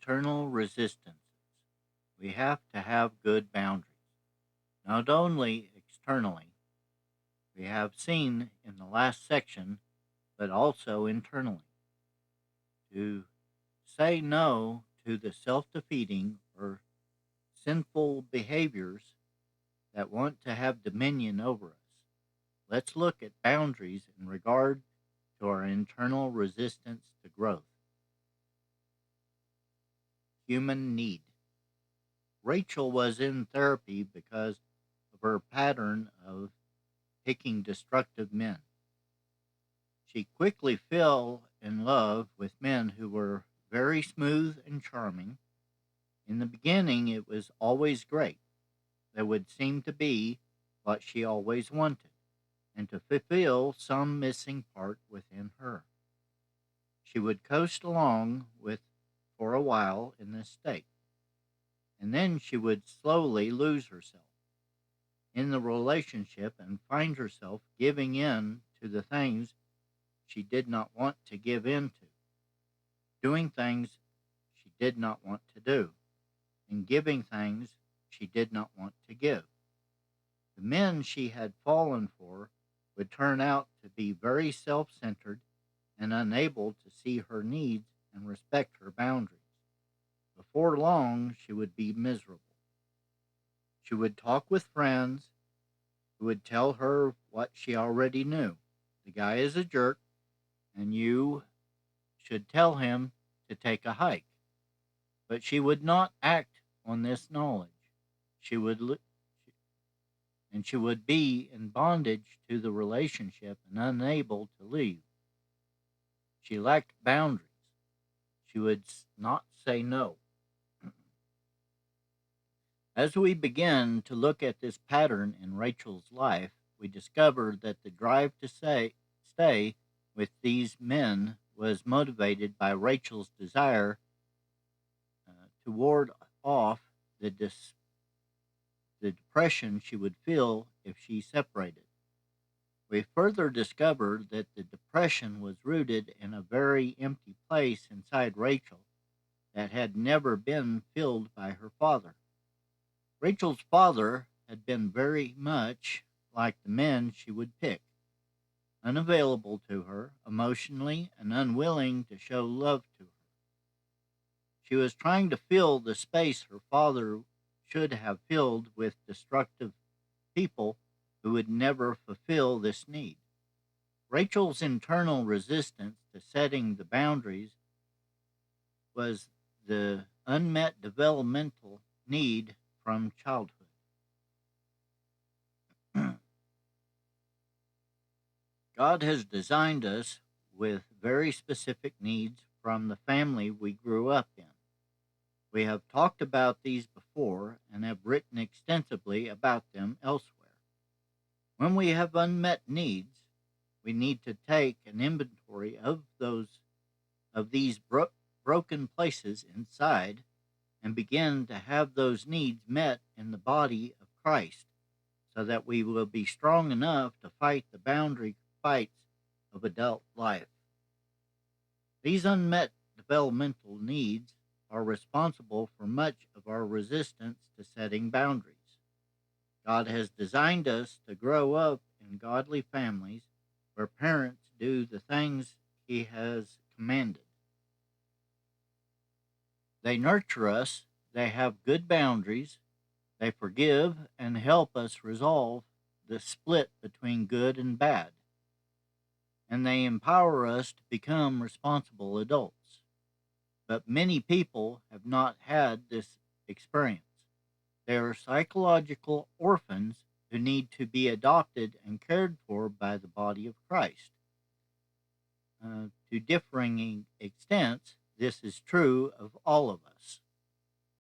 internal resistances. We have to have good boundaries, not only externally, we have seen in the last section, but also internally. To say no to the self defeating or sinful behaviors that want to have dominion over us. Let's look at boundaries in regard to our internal resistance to growth. Human need. Rachel was in therapy because of her pattern of picking destructive men. She quickly fell in love with men who were very smooth and charming. In the beginning, it was always great. There would seem to be what she always wanted, and to fulfill some missing part within her. She would coast along with for a while in this state, and then she would slowly lose herself in the relationship and find herself giving in to the things she did not want to give in to, doing things she did not want to do, and giving things she did not want to give. The men she had fallen for would turn out to be very self centered and unable to see her needs and respect her boundaries. Before long, she would be miserable. She would talk with friends who would tell her what she already knew. The guy is a jerk, and you should tell him to take a hike. But she would not act on this knowledge. She would li- and she would be in bondage to the relationship and unable to leave. She lacked boundaries. She would not say no. As we begin to look at this pattern in Rachel's life, we discover that the drive to stay with these men was motivated by Rachel's desire to ward off the depression she would feel if she separated. We further discovered that the depression was rooted in a very empty place inside Rachel that had never been filled by her father. Rachel's father had been very much like the men she would pick, unavailable to her emotionally and unwilling to show love to her. She was trying to fill the space her father should have filled with destructive people who would never fulfill this need. Rachel's internal resistance to setting the boundaries was the unmet developmental need from childhood. God has designed us with very specific needs from the family we grew up in. We have talked about these before and have written extensively about them elsewhere. When we have unmet needs, we need to take an inventory of these broken places inside and begin to have those needs met in the body of Christ so that we will be strong enough to fight the boundary fights of adult life. These unmet developmental needs are responsible for much of our resistance to setting boundaries. God has designed us to grow up in godly families where parents do the things He has commanded. They nurture us, they have good boundaries, they forgive and help us resolve the split between good and bad, and they empower us to become responsible adults. But many people have not had this experience. They are psychological orphans who need to be adopted and cared for by the body of Christ. To differing extents, this is true of all of us.